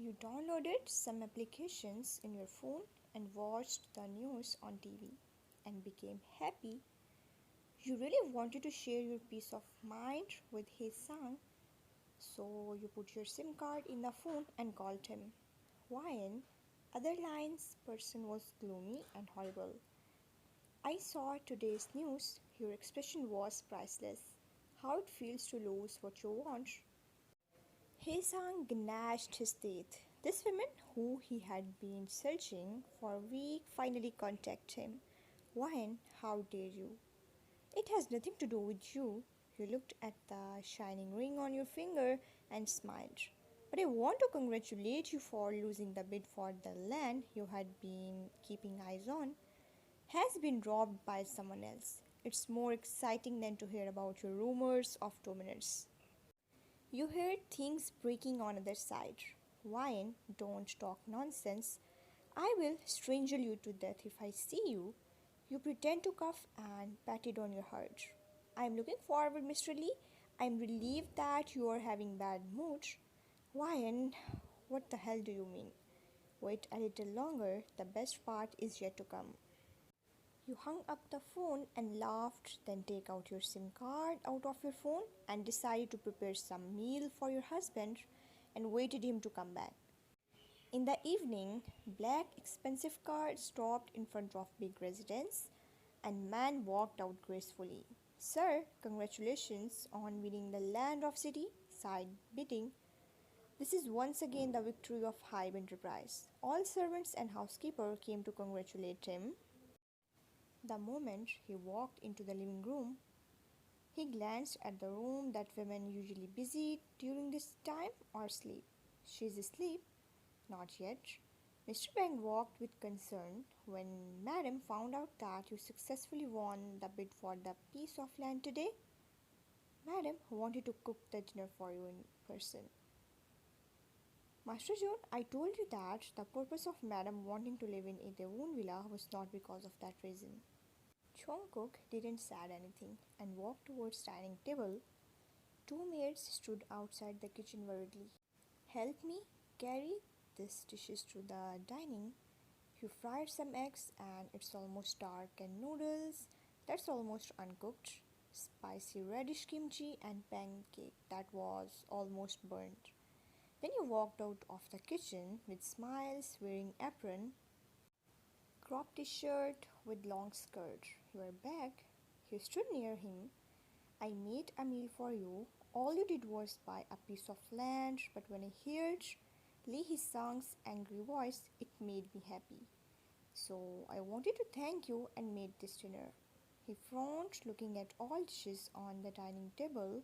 You downloaded some applications in your phone and watched the news on TV and became happy. You really wanted to share your peace of mind with Heeseung, so you put your SIM card in the phone and called him. While other line's person was gloomy and horrible. I saw today's news. Your expression was priceless. How it feels to lose what you want. Haesang gnashed his teeth. This woman, who he had been searching for a week, finally contacted him. Why? How dare you? It has nothing to do with you. You looked at the shining ring on your finger and smiled. But I want to congratulate you for losing the bid for the land you had been keeping eyes on. Has been robbed by someone else. It's more exciting than to hear about your rumors of dominance. You heard things breaking on other side. Wine, don't talk nonsense. I will strangle you to death if I see you. You pretend to cough and pat it on your heart. I am looking forward, Mr. Lee. I am relieved that you are having bad mood. Wine, what the hell do you mean? Wait a little longer, the best part is yet to come. You hung up the phone and laughed, then take out your SIM card out of your phone and decided to prepare some meal for your husband and waited him to come back. In the evening, black expensive car stopped in front of big residence and man walked out gracefully. Sir, congratulations on winning the land of city, sighed bidding. This is once again the victory of Hive Enterprise. All servants and housekeeper came to congratulate him. The moment he walked into the living room, he glanced at the room that women usually busy during this time or sleep. She's asleep? Not yet. Mr. Bang walked with concern when Madam found out that you successfully won the bid for the piece of land today. Madam wanted to cook the dinner for you in person. Master John, I told you that the purpose of Madam wanting to live in Itaewon Villa was not because of that reason. Jungkook didn't say anything and walked towards dining table. Two maids stood outside the kitchen worriedly. Help me carry these dishes to the dining. You fried some eggs and it's almost dark, and noodles that's almost uncooked. Spicy reddish kimchi and pancake that was almost burnt. Then you walked out of the kitchen with smiles, wearing apron, cropped t-shirt with long skirt. You are back. You stood near him. I made a meal for you. All you did was buy a piece of land, but when I heard Lee Hee-sung's angry voice, it made me happy. So I wanted to thank you and made this dinner. He frowned, looking at all dishes on the dining table.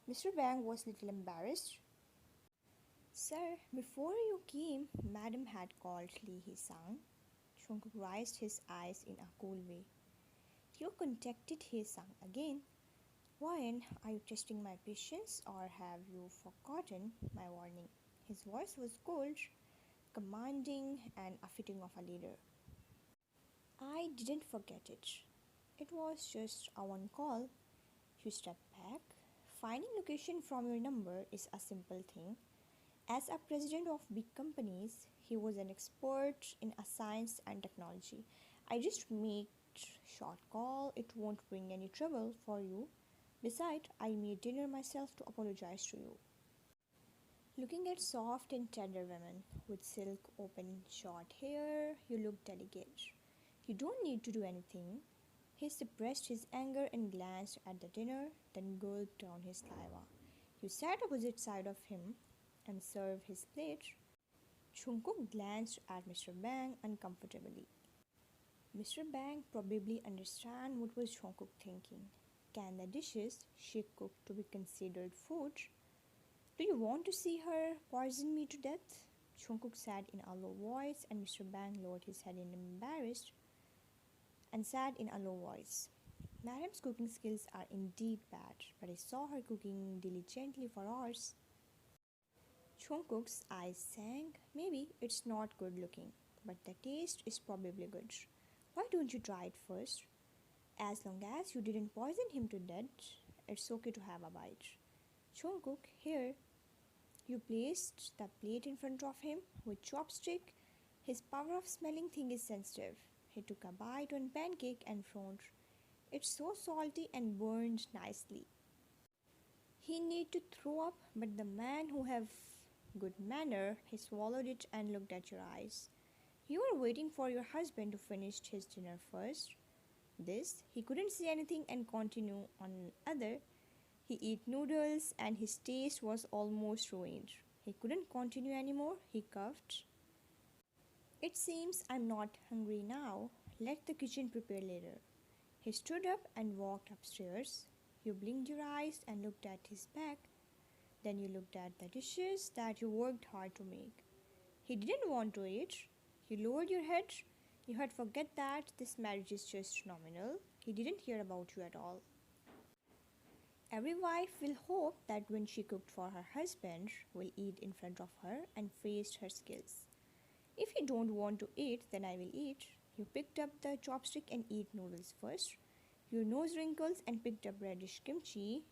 Mr. Bang was a little embarrassed. Sir, before you came, Madam had called Lee Hee-sung. Jungkook raised his eyes in a cool way. You contacted Heeseung again. Why, are you testing my patience or have you forgotten my warning? His voice was cold, commanding, and a fitting of a leader. I didn't forget it. It was just a one call. You step back. Finding location from your number is a simple thing. As a president of big companies, he was an expert in a science and technology. I just make short call. It won't bring any trouble for you. Besides, I made dinner myself to apologize to you. Looking at soft and tender women with silk open short hair, you look delicate. You don't need to do anything. He suppressed his anger and glanced at the dinner, then gulped down his saliva. You sat opposite side of him and served his plate. Jungkook glanced at Mr. Bang uncomfortably. Mr. Bang probably understand what was Jungkook thinking. Can the dishes she cooked to be considered food? Do you want to see her poison me to death? Jungkook said in a low voice, and Mr. Bang lowered his head in embarrassed and said in a low voice, Madam's cooking skills are indeed bad, but I saw her cooking diligently for hours. Jungkook's eyes sank. Maybe it's not good looking, but the taste is probably good. Why don't you try it first? As long as you didn't poison him to death, it's okay to have a bite. Jungkook, here. You placed the plate in front of him with chopstick. His power of smelling thing is sensitive. He took a bite on pancake and frowned. It's so salty and burned nicely. He need to throw up, but the man who have good manner, he swallowed it and looked at your eyes. You were waiting for your husband to finish his dinner first. This, he couldn't say anything and continue on other. He ate noodles and his taste was almost ruined. He couldn't continue anymore. He coughed. It seems I'm not hungry now. Let the kitchen prepare later. He stood up and walked upstairs. You blinked your eyes and looked at his back. Then you looked at the dishes that you worked hard to make. He didn't want to eat. You lowered your head. You had forget that this marriage is just nominal. He didn't care about you at all. Every wife will hope that when she cooked for her husband, will eat in front of her and praised her skills. If you don't want to eat, then I will eat. You picked up the chopstick and ate noodles first. Your nose wrinkles and picked up reddish kimchi.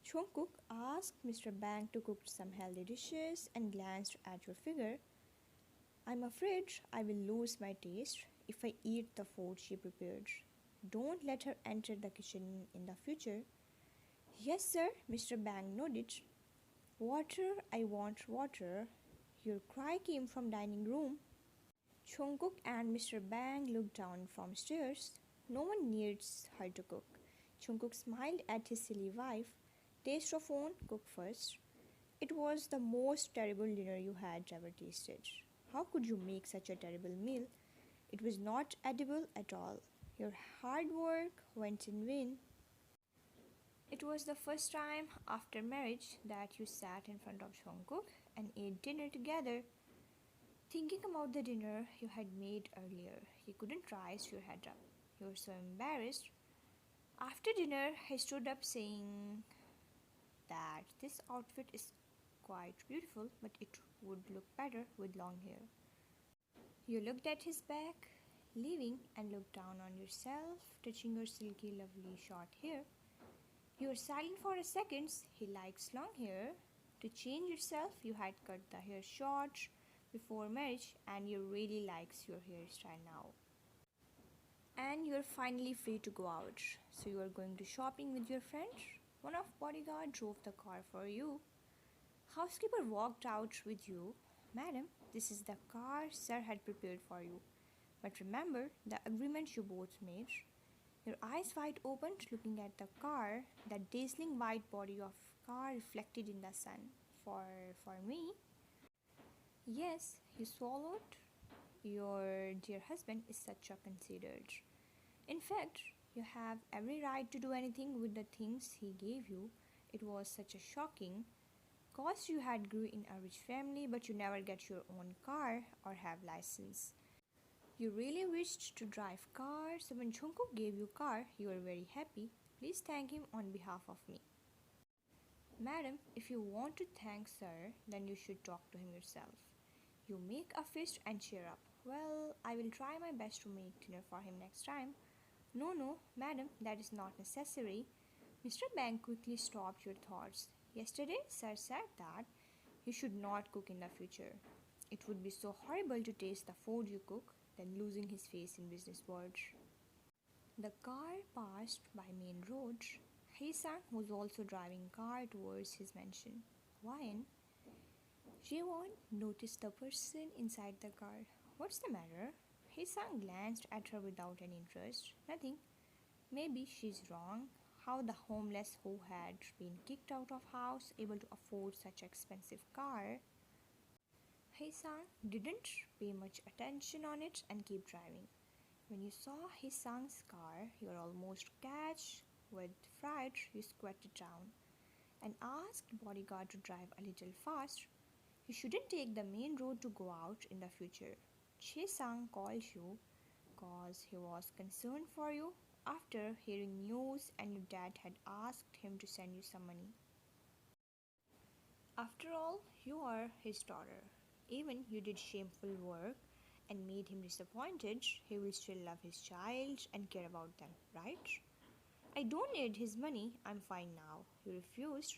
Jungkook asked Mr. Bang to cook some healthy dishes and glanced at your figure. I'm afraid I will lose my taste if I eat the food she prepared. Don't let her enter the kitchen in the future. Yes, sir, Mr. Bang nodded. Water, I want water. Your cry came from dining room. Jungkook and Mr. Bang looked down from stairs. No one needs her to cook. Jungkook smiled at his silly wife. Taste your phone, cook first. It was the most terrible dinner you had ever tasted. How could you make such a terrible meal? It was not edible at all. Your hard work went in vain. It was the first time after marriage that you sat in front of Jungkook and ate dinner together. Thinking about the dinner you had made earlier, you couldn't rise your head up. You were so embarrassed. After dinner, he stood up saying that this outfit is quite beautiful, but it would look better with long hair. You looked at his back, leaving, and looked down on yourself, touching your silky, lovely short hair. You were silent for a second. He likes long hair. To change yourself, you had cut the hair short before marriage, and you really likes your hairstyle now. And you're finally free to go out. So you are going to shopping with your friend. One of bodyguard drove the car for you. Housekeeper walked out with you. Madam, this is the car sir had prepared for you. But remember the agreement you both made. Your eyes wide open looking at the car, the dazzling white body of car reflected in the sun. For me? Yes, you swallowed. Your dear husband is such a considered. In fact, you have every right to do anything with the things he gave you. It was such a shocking. Cause you had grew in a rich family, but you never get your own car or have license. You really wished to drive car, so when Jungkook gave you car, you were very happy. Please thank him on behalf of me. Madam, if you want to thank sir, then you should talk to him yourself. You make a fist and cheer up. Well, I will try my best to make dinner for him next time. No, madam, that is not necessary. Mr. Bang quickly stopped your thoughts. Yesterday, sir said that you should not cook in the future. It would be so horrible to taste the food you cook, then losing his face in business world. The car passed by main road. Heeseung was also driving car towards his mansion. Why? Jaewon noticed the person inside the car. What's the matter? Heeseung glanced at her without any interest. Nothing. Maybe she's wrong. How the homeless who had been kicked out of house able to afford such expensive car? Heeseung didn't pay much attention on it and kept driving. When you saw Heeseung's car, you were almost catch with fright. You squatted down and asked bodyguard to drive a little fast. You shouldn't take the main road to go out in the future. Heeseung called you cause he was concerned for you after hearing news and your dad had asked him to send you some money. After all, you are his daughter. Even you did shameful work and made him disappointed, he will still love his child and care about them, right? I don't need his money, I'm fine now. You refused.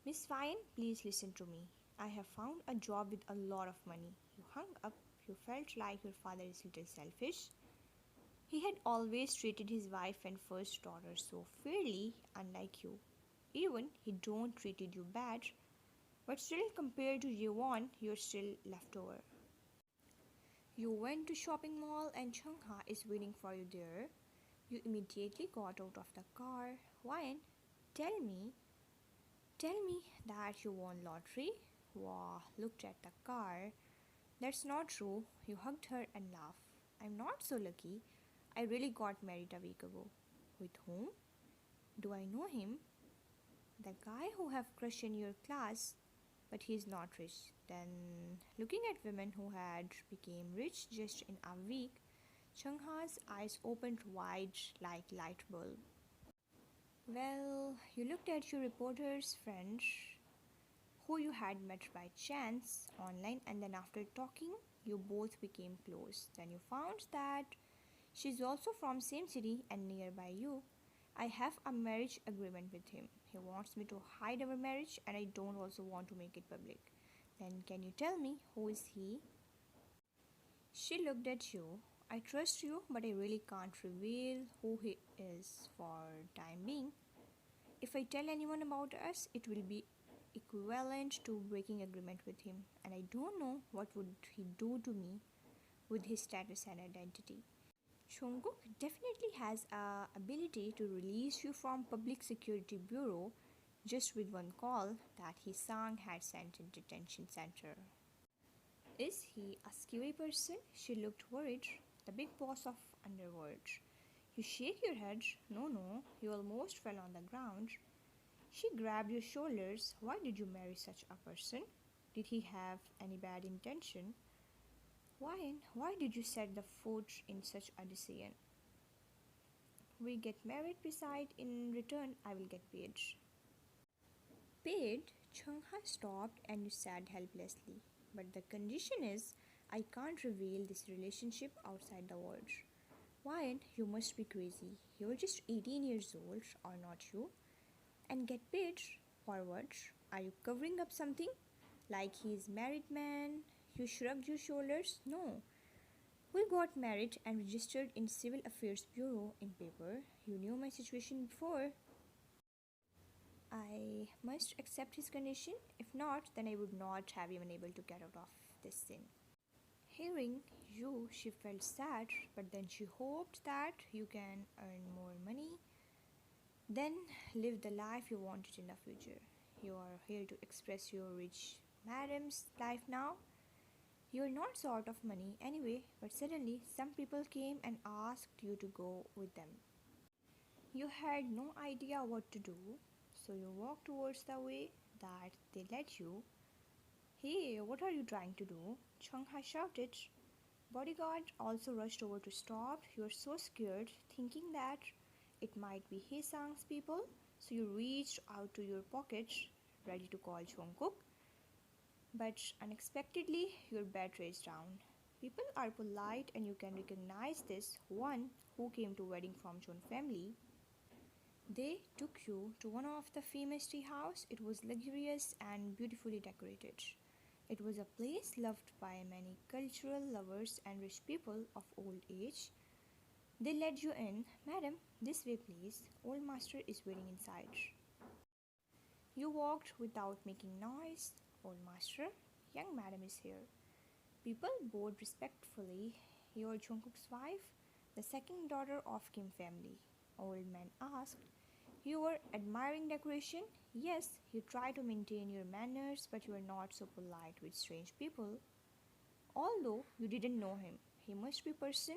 Miss Fine, please listen to me. I have found a job with a lot of money. You hung up. You felt like your father is a little selfish. He had always treated his wife and first daughter so fairly, unlike you. Even he don't treated you bad, but still compared to Yvonne, you're still leftover. You went to shopping mall and Chungha is waiting for you there. You immediately got out of the car. Why? Tell me, tell me that you won lottery? Wow, looked at the car. That's not true. You hugged her and laughed. I'm not so lucky. I really got married a week ago. With whom? Do I know him? The guy who have crush in your class, but he's not rich. Then, looking at women who had became rich just in a week, Chungha's eyes opened wide like light bulb. Well, you looked at your reporter's friend who you had met by chance online, and then after talking, you both became close. Then you found that she's also from same city and nearby you. I have a marriage agreement with him. He wants me to hide our marriage and I don't also want to make it public. Then can you tell me who is he? She looked at you. I trust you, but I really can't reveal who he is for time being. If I tell anyone about us, it will be equivalent to breaking agreement with him, and I don't know what would he do to me with his status and identity. Jungkook definitely has a ability to release you from public security bureau just with one call that Heeseung had sent in detention center. Is he a scary person? She looked worried. The big boss of underworld. You shake your head. No, no. You almost fell on the ground. She grabbed your shoulders. Why did you marry such a person? Did he have any bad intention? Why did you set the foot in such a decision? We get married beside in return I will get paid. Paid? Chungha stopped and you said helplessly. But the condition is I can't reveal this relationship outside the world. Why? You must be crazy. You're just 18 years old, or not you? And get paid for what? Are you covering up something? Like he's married man? You shrugged your shoulders? No. We got married and registered in Civil Affairs Bureau in paper. You knew my situation before. I must accept his condition. If not, then I would not have even able to get out of this sin. Hearing you, she felt sad, but then she hoped that you can earn more money, then live the life you wanted in the future. You are here to express your rich madam's life now. You're not short of money anyway, but suddenly some people came and asked you to go with them. You had no idea what to do, so you walked towards the way that they led you. Hey, what are you trying to do? Chungha shouted. Bodyguard also rushed over to stop. You were so scared, thinking that it might be Heeseung's people, so you reached out to your pocket, ready to call Jungkook. But unexpectedly, your battery is down. People are polite and you can recognize this one who came to wedding from John family. They took you to one of the famous tea house. It was luxurious and beautifully decorated. It was a place loved by many cultural lovers and rich people of old age. They led you in. Madam, this way please. Old master is waiting inside. You walked without making noise. Old master, young madam is here. People bowed respectfully. You're Jungkook's wife, the second daughter of Kim family. Old man asked. You were admiring decoration? Yes, you try to maintain your manners, but you are not so polite with strange people. Although you didn't know him, he must be a person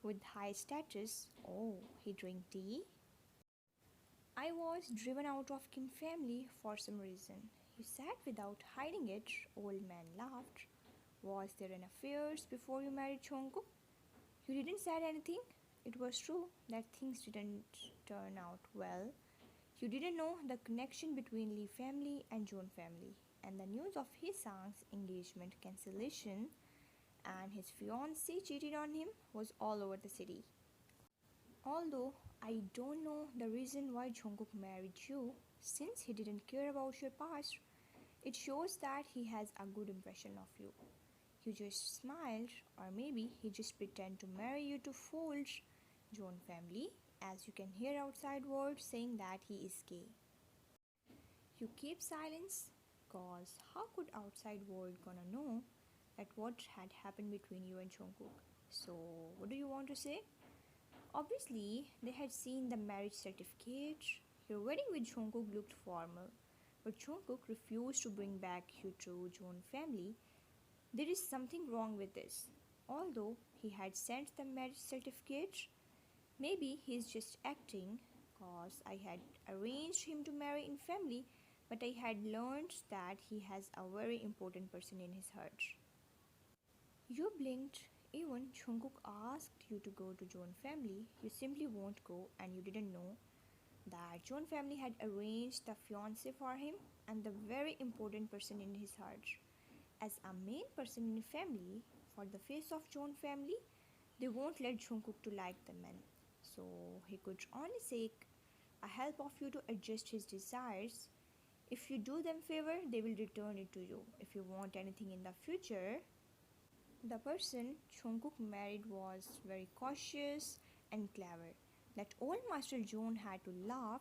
with high status. Oh, he drank tea? I was driven out of Kim family for some reason. You said without hiding it. Old man laughed. Was there an affair before you married Jungkook? You didn't say anything. It was true that things didn't turn out well. You didn't know the connection between Lee family and Joon family, and the news of Heeseung's engagement cancellation and his fiancée cheated on him was all over the city. Although I don't know the reason why Jungkook married you, Since he didn't care about your past, it shows that he has a good impression of you. You just smiled, or maybe he just pretended to marry you to fool John family, as you can hear outside words saying that he is gay. You keep silence, cause how could outside world gonna know that what had happened between you and Jungkook? So what do you want to say? Obviously, they had seen the marriage certificate. Your wedding with Jungkook looked formal, but Jungkook refused to bring back you to Joan family. There is something wrong with this. Although he had sent the marriage certificate, maybe he's just acting, cause I had arranged him to marry in family, but I had learned that he has a very important person in his heart. You blinked. Even Jungkook asked you to go to Joan family. You simply won't go, and you didn't know that Joan family had arranged the fiancée for him and the very important person in his heart. As a main person in a family, for the face of Joan family, they won't let Jungkook to like the man. So he could only seek a help of you to adjust his desires. If you do them favor, they will return it to you. If you want anything in the future, the person Jungkook married was very cautious and clever. That old Master John had to laugh.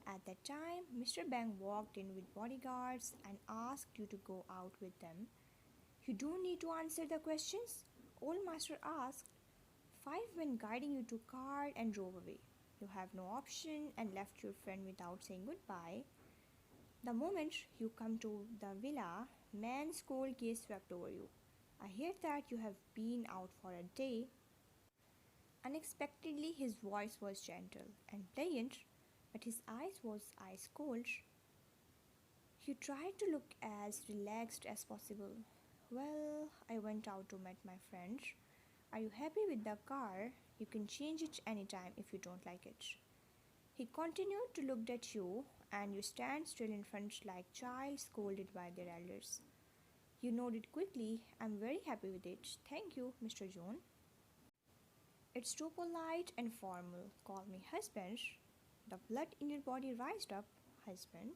At that time, Mr. Bang walked in with bodyguards and asked you to go out with them. You don't need to answer the questions, Old Master asked. Five men guiding you to car and drove away. You have no option and left your friend without saying goodbye. The moment you come to the villa, man's cold gaze swept over you. I hear that you have been out for a day. Unexpectedly, his voice was gentle and pliant, but his eyes was ice cold. You tried to look as relaxed as possible. Well, I went out to meet my friend. Are you happy with the car? You can change it anytime if you don't like it. He continued to look at you, and you stand still in front like child scolded by their elders. You nodded quickly. I'm very happy with it. Thank you, Mr. John. It's too polite and formal. Call me husband. The blood in your body rised up. Husband.